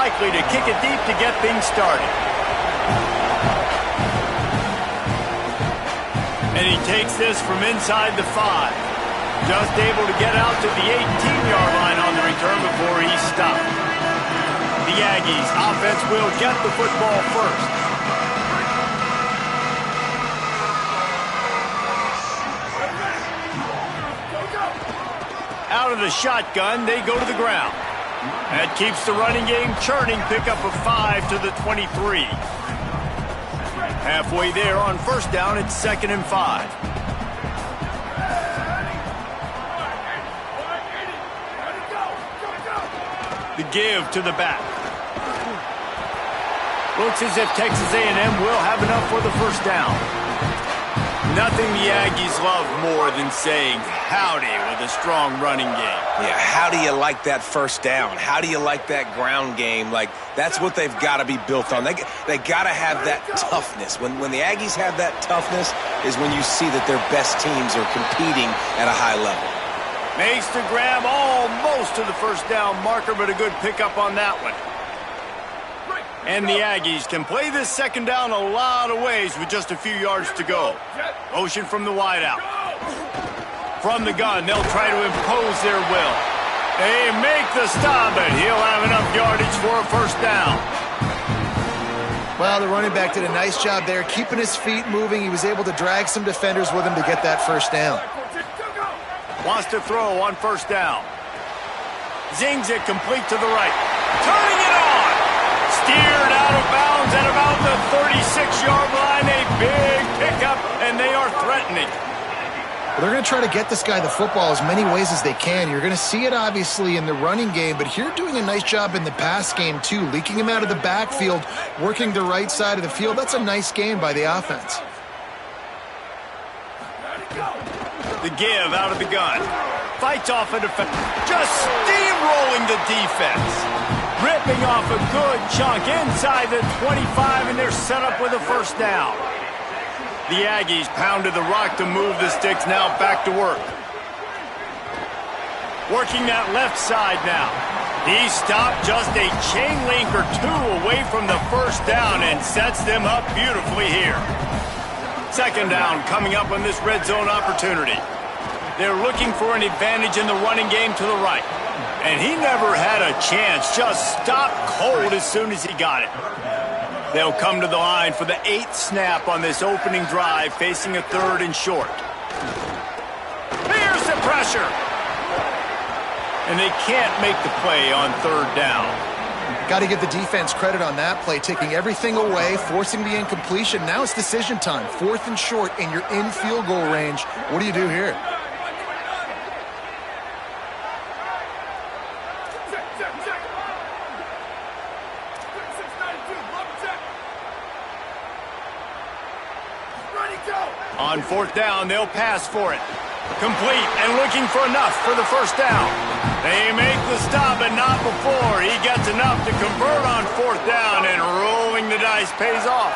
likely to kick it deep to get things started. And he takes this from inside the 5. Just able to get out to the 18-yard line on the return before he's stopped. The Aggies offense will get the football first. Out of the shotgun, they go to the ground. That keeps the running game churning. Pickup of 5 to the 23. Halfway there on first down, it's 2nd and 5. The give to the back. Looks as if Texas A&M will have enough for the first down. Nothing the Aggies love more than saying howdy with a strong running game. Yeah, how do you like that first down? How do you like that ground game? Like, that's what they've got to be built on. They got to have that toughness. When the Aggies have that toughness is when you see that their best teams are competing at a high level. Makes the grab almost to the first down marker, but a good pickup on that one. And the Aggies can play this second down a lot of ways with just a few yards to go. Motion from the wideout. From the gun, they'll try to impose their will. They make the stop, and he'll have enough yardage for a first down. Well, the running back did a nice job there, keeping his feet moving. He was able to drag some defenders with him to get that first down. Wants to throw on first down. Zings it complete to the right. Turning it on. Steered out of bounds at about the 36-yard line. A big pickup, and they are threatening. They're going to try to get this guy the football as many ways as they can. You're going to see it, obviously, in the running game, but here doing a nice job in the pass game, too. Leaking him out of the backfield, working the right side of the field. That's a nice game by the offense. The give out of the gun. Fights off a defense. Just steamrolling the defense. Ripping off a good chunk inside the 25, and they're set up with a first down. The Aggies pounded the rock to move the sticks, now back to work. Working that left side now. He stopped just a chain link or two away from the first down and sets them up beautifully here. Second down coming up on this red zone opportunity. They're looking for an advantage in the running game to the right. And he never had a chance, just stopped cold as soon as he got it. They'll come to the line for the 8th snap on this opening drive, facing a 3rd and short. Here's the pressure. And they can't make the play on 3rd down. Got to give the defense credit on that play, taking everything away, forcing the incompletion. Now it's decision time. 4th and short, and you're in field goal range. What do you do here? On 4th down, they'll pass for it. Complete and looking for enough for the first down. They make the stop, but not before. He gets enough to convert on 4th down, and rolling the dice pays off.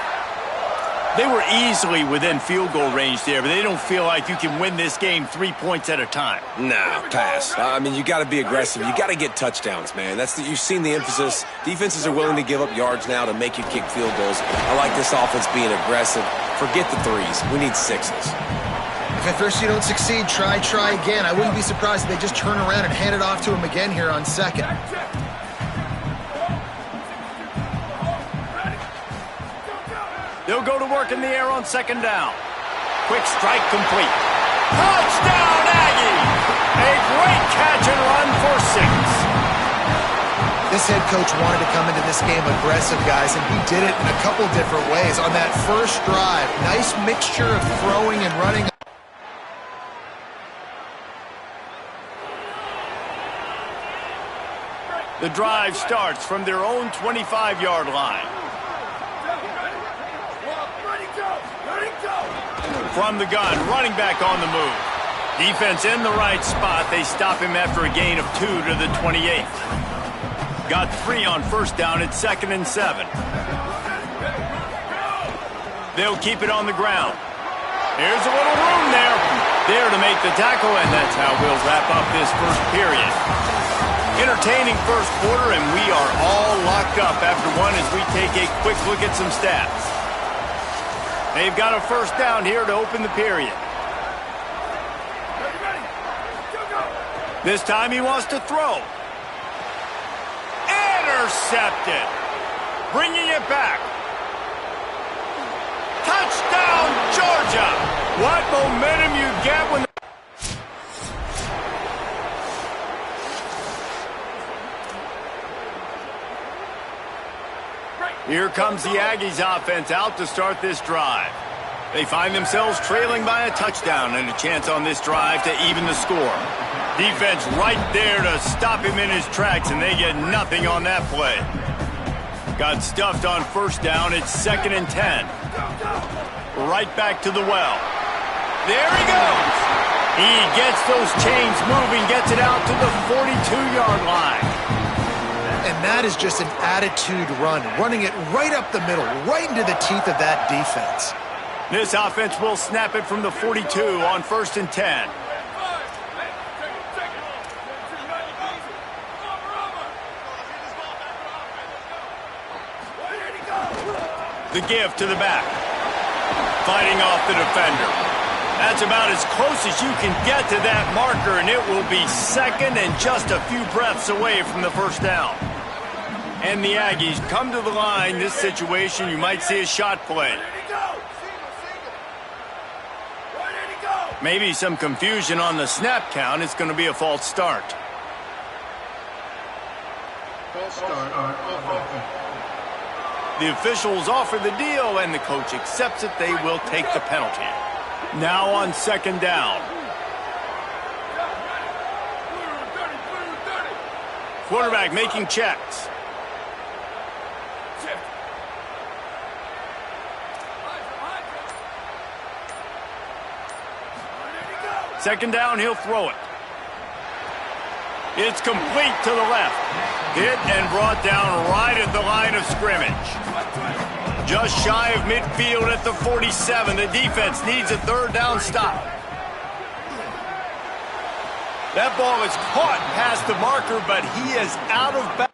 They were easily within field goal range there, but they don't feel like you can win this game 3 points at a time. Nah, pass. I mean, you got to be aggressive. You got to get touchdowns, man. You've seen the emphasis. Defenses are willing to give up yards now to make you kick field goals. I like this offense being aggressive. Forget the 3s. We need 6s. If at first you don't succeed, try again. I wouldn't be surprised if they just turn around and hand it off to him again here on 2nd. They'll go to work in the air on 2nd down. Quick strike complete. Touchdown, Aggie! A great catch and run for 6. This head coach wanted to come into this game aggressive, guys, and he did it in a couple different ways. On that first drive, nice mixture of throwing and running. The drive starts from their own 25-yard line. From the gun, running back on the move. Defense in the right spot. They stop him after a gain of 2 to the 28th. Got 3 on first down at 2nd and 7. They'll keep it on the ground. Here's a little room there to make the tackle, and that's how we'll wrap up this first period. Entertaining first quarter, and we are all locked up after one as we take a quick look at some stats. They've got a first down here to open the period. This time he wants to throw. Intercepted. Bringing it back. Touchdown, Georgia! What momentum you get when... Here comes the Aggies offense out to start this drive. They find themselves trailing by a touchdown and a chance on this drive to even the score. Defense right there to stop him in his tracks, and they get nothing on that play. Got stuffed on first down. It's 2nd and 10. Right back to the well. There he goes. He gets those chains moving, gets it out to the 42-yard line. And that is just an attitude run, running it right up the middle, right into the teeth of that defense. This offense will snap it from the 42 on 1st and 10. The give to the back. Fighting off the defender. That's about as close as you can get to that marker, and it will be 2nd and just a few breaths away from the first down. And the Aggies come to the line. This situation, you might see a shot play. Maybe some confusion on the snap count. It's going to be a false start. False start. The officials offer the deal, and the coach accepts it. They will take the penalty. Now on 2nd down. Quarterback making checks. Second down, he'll throw it. It's complete to the left. Hit and brought down right at the line of scrimmage. Just shy of midfield at the 47. The defense needs a 3rd down stop. That ball is caught past the marker, but he is out of bounds.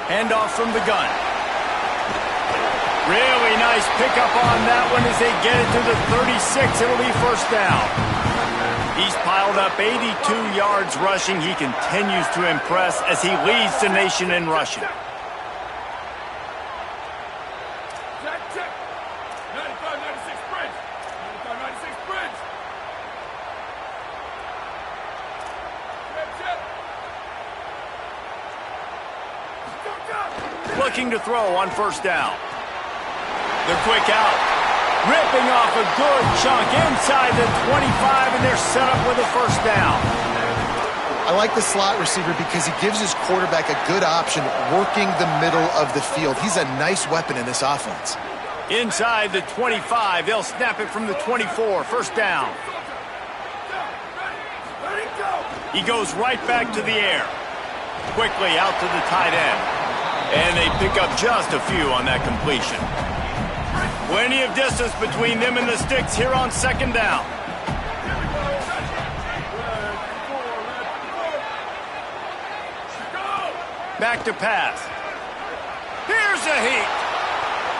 Handoff from the gun. Really nice pickup on that one as they get it to the 36. It'll be 1st down. He's piled up 82 yards rushing. He continues to impress as he leads the nation in rushing. Check. 95-96 bridge. 95-96 bridge. Check. Looking to throw on 1st down. The quick out. Ripping off a good chunk inside the 25, and they're set up with a 1st down. I like the slot receiver because he gives his quarterback a good option working the middle of the field. He's a nice weapon in this offense. Inside the 25, they'll snap it from the 24. 1st down. He goes right back to the air. Quickly out to the tight end. And they pick up just a few on that completion. Plenty of distance between them and the sticks here on 2nd down. Back to pass. Here's a heat.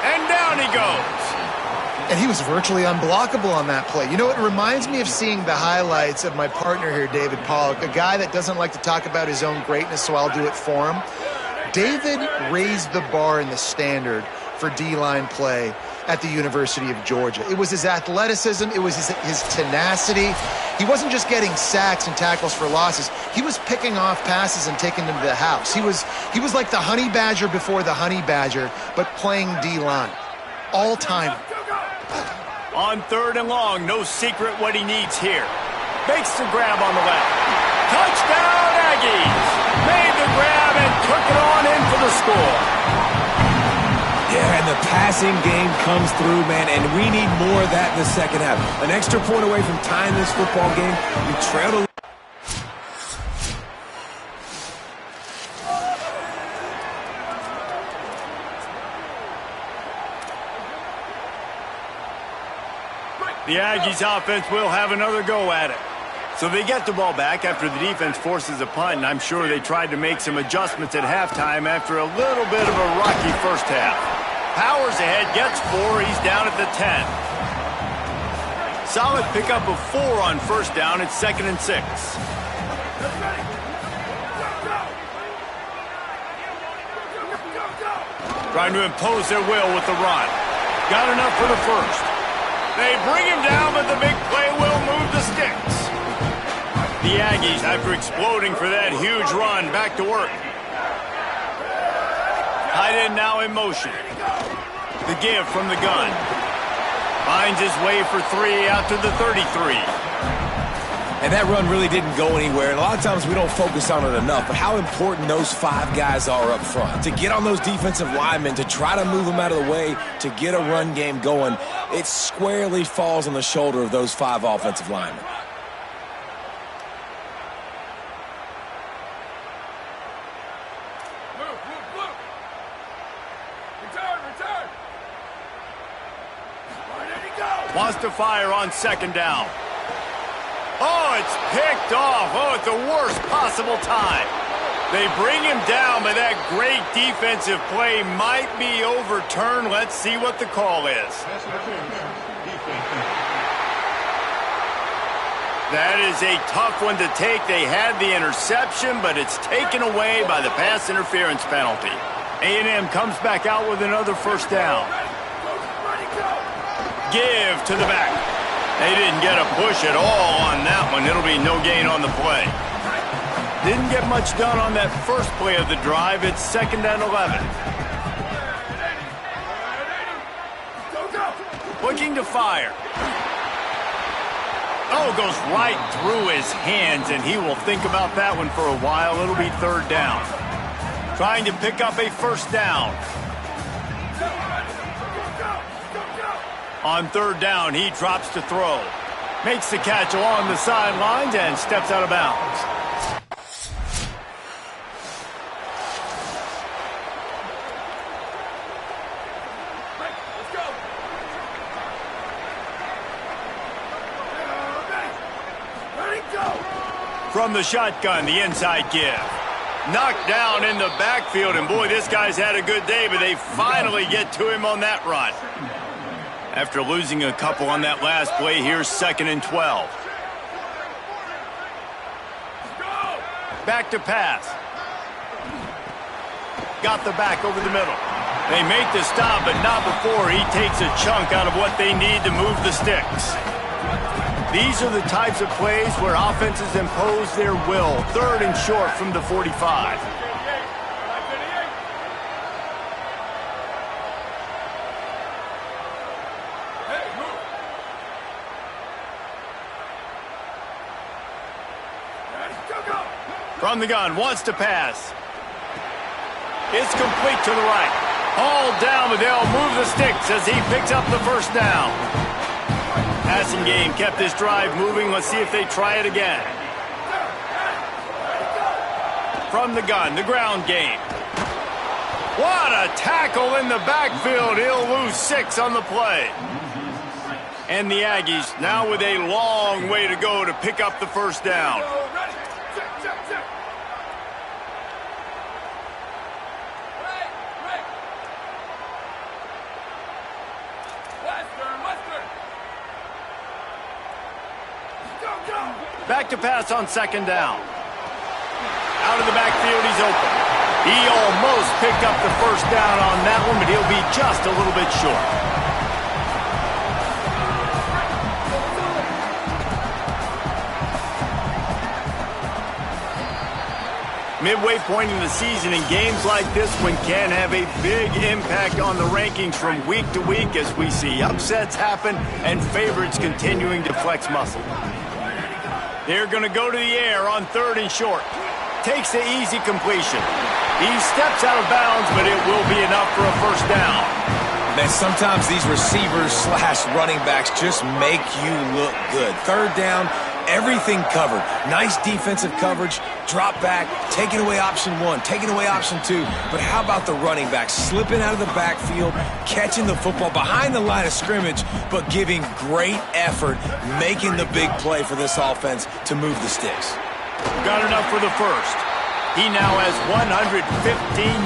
And down he goes. And he was virtually unblockable on that play. You know, it reminds me of seeing the highlights of my partner here, David Pollock, a guy that doesn't like to talk about his own greatness, so I'll do it for him. David raised the bar in the standard for D-line play at the University of Georgia. It was his athleticism. It was his tenacity. He wasn't just getting sacks and tackles for losses. He was picking off passes and taking them to the house. He was like the Honey Badger before the Honey Badger, but playing D-line. All-time. On 3rd and long, no secret what he needs here. Makes the grab on the left. Touchdown, Aggies! Made the grab and took it on in for the score. Yeah, and the passing game comes through, man, and we need more of that in the 2nd half. An extra point away from tying this football game. We trailed a... The Aggies offense will have another go at it. So they get the ball back after the defense forces a punt, and I'm sure they tried to make some adjustments at halftime after a little bit of a rocky first half. Powers ahead, gets 4, he's down at the 10. Solid pickup of 4 on first down, it's 2nd and 6. Trying to impose their will with the run. Got enough for the first. They bring him down, but the big play will move the sticks. The Aggies, after exploding for that huge run, back to work. Tight end now in motion. The give from the gun. Finds his way for 3 out to the 33. And that run really didn't go anywhere. And a lot of times we don't focus on it enough, but how important those 5 guys are up front. To get on those defensive linemen, to try to move them out of the way, to get a run game going, it squarely falls on the shoulder of those 5 offensive linemen. Wants to fire on 2nd down. Oh, it's picked off. Oh, at the worst possible time. They bring him down, but that great defensive play might be overturned. Let's see what the call is. That is a tough one to take. They had the interception, but it's taken away by the pass interference penalty. A&M comes back out with another first down. Give to the back. They didn't get a push at all on that one. It'll be no gain on the play. Didn't get much done on that first play of the drive. It's 2nd and 11. Looking to fire. Oh, goes right through his hands, and he will think about that one for a while. It'll be 3rd down. Trying to pick up a first down. On 3rd down, he drops to throw. Makes the catch along the sidelines and steps out of bounds. From the shotgun, the inside give. Knocked down in the backfield, and boy, this guy's had a good day, but they finally get to him on that run. After losing a couple on that last play, here's 2nd and 12. Back to pass. Got the back over the middle. They make the stop, but not before he takes a chunk out of what they need to move the sticks. These are the types of plays where offenses impose their will. 3rd and short from the 45. From the gun, wants to pass. It's complete to the right. Hauled down, but they'll move the sticks as he picks up the first down. Passing game kept this drive moving. Let's see if they try it again. From the gun, the ground game. What a tackle in the backfield. He'll lose 6 on the play. And the Aggies now with a long way to go to pick up the first down. Back to pass on 2nd down. Out of the backfield, he's open. He almost picked up the first down on that one, but he'll be just a little bit short. Midway point in the season, and games like this one can have a big impact on the rankings from week to week as we see upsets happen and favorites continuing to flex muscle. They're going to go to the air on 3rd and short. Takes the easy completion. He steps out of bounds, but it will be enough for a first down. Man, sometimes these receivers / running backs just make you look good. 3rd down, Everything covered. Nice defensive coverage, drop back, taking away option one, taking away option two. But how about the running back slipping out of the backfield, catching the football behind the line of scrimmage, but giving great effort, making the big play for this offense to move the sticks. Got enough for the first. He now has 115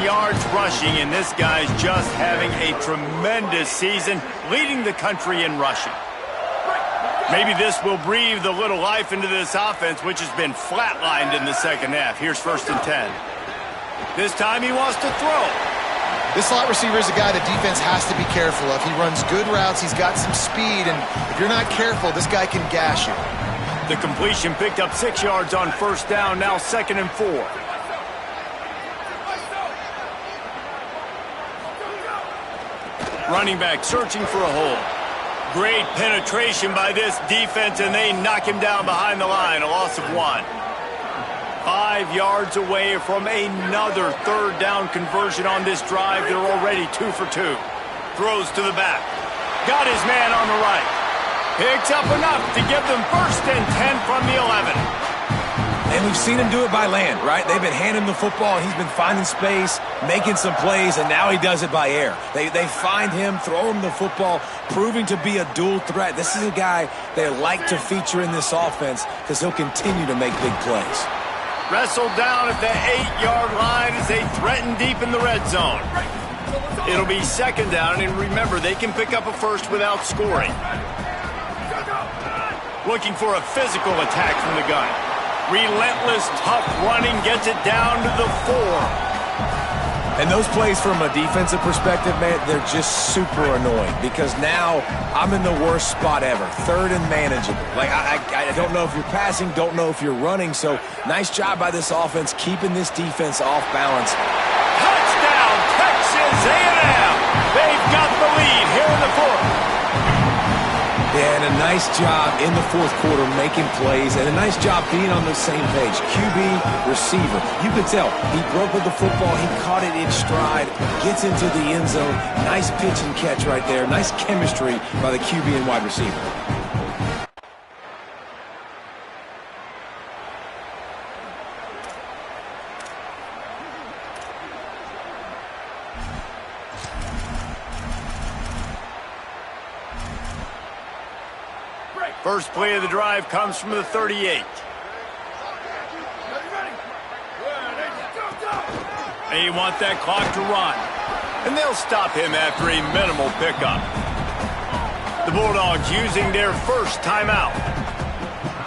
yards rushing, and this guy's just having a tremendous season, leading the country in rushing. Maybe this will breathe a little life into this offense, which has been flatlined in the second half. Here's 1st and 10. This time he wants to throw. This slot receiver is a guy the defense has to be careful of. He runs good routes. He's got some speed, and if you're not careful, this guy can gash you. The completion picked up 6 yards on 1st down, now 2nd and 4. Running back searching for a hole. Great penetration by this defense, and they knock him down behind the line, a loss of 1. 5 yards away from another 3rd down conversion on this drive. They're already 2 for 2. Throws to the back. Got his man on the right. Picks up enough to give them 1st and 10 from the 11. And we've seen him do it by land, right? They've been handing him the football, and he's been finding space, making some plays, and now he does it by air. They find him, throw him the football, proving to be a dual threat. This is a guy they like to feature in this offense because he'll continue to make big plays. Wrestled down at the 8-yard line as they threaten deep in the red zone. It'll be 2nd down, and remember, they can pick up a first without scoring. Looking for a physical attack from the gun. Relentless, tough running, gets it down to the 4. And those plays from a defensive perspective, man, they're just super annoying because now I'm in the worst spot ever. 3rd and manageable. Like, I don't know if you're passing, don't know if you're running. So nice job by this offense keeping this defense off balance. Touchdown, Texas A&M. They've got the lead here in the 4th. Yeah, and a nice job in the 4th quarter making plays, and a nice job being on the same page. QB, receiver. You could tell he broke with the football. He caught it in stride, gets into the end zone. Nice pitch and catch right there. Nice chemistry by the QB and wide receiver. First play of the drive comes from the 38. They want that clock to run, and they'll stop him after a minimal pickup. The Bulldogs using their first timeout.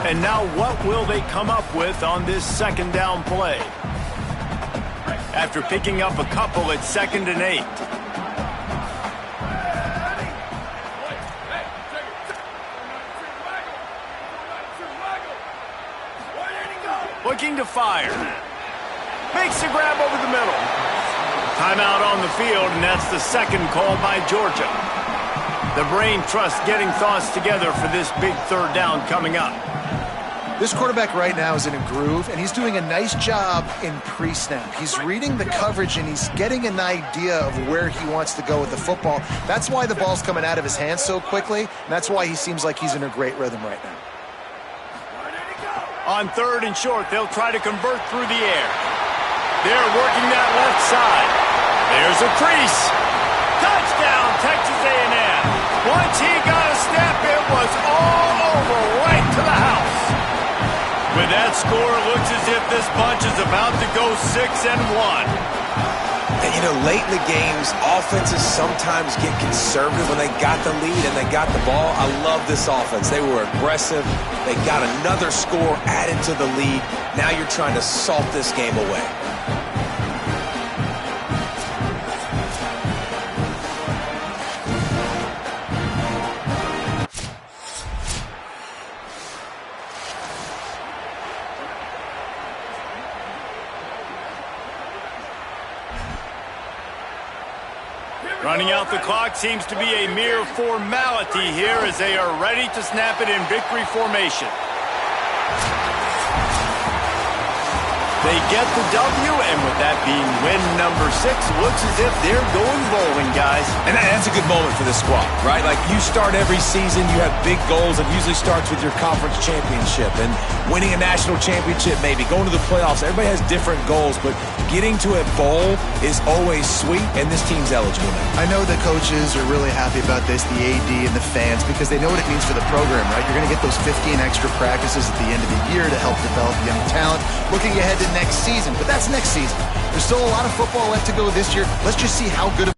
And now what will they come up with on this 2nd down play? After picking up a couple at 2nd and 8. Looking to fire. Makes the grab over the middle. Timeout on the field, and that's the 2nd call by Georgia. The brain trust getting thoughts together for this big 3rd down coming up. This quarterback right now is in a groove, and he's doing a nice job in pre-snap. He's reading the coverage, and he's getting an idea of where he wants to go with the football. That's why the ball's coming out of his hands so quickly, and that's why he seems like he's in a great rhythm right now. On 3rd and short, they'll try to convert through the air. They're working that left side. There's a crease. Touchdown, Texas A&M. Once he got a step, it was all over, right to the house. With that score, it looks as if this bunch is about to go 6-1. And, you know, late in the games, offenses sometimes get conservative when they got the lead and they got the ball. I love this offense. They were aggressive. They got another score added to the lead. Now you're trying to salt this game away. Running out the clock seems to be a mere formality here as they are ready to snap it in victory formation. They get the W, and with that being win number 6, looks as if they're going bowling, guys. And that's a good moment for this squad, right? Like, you start every season, you have big goals. It usually starts with your conference championship and winning a national championship, maybe going to the playoffs. Everybody has different goals, but getting to a bowl is always sweet, and this team's eligible now. I know the coaches are really happy about this, the AD and the fans, because they know what it means for the program, right? You're going to get those 15 extra practices at the end of the year to help develop young talent. Looking ahead to next season, but that's next season. There's still a lot of football left to go this year. Let's just see how good of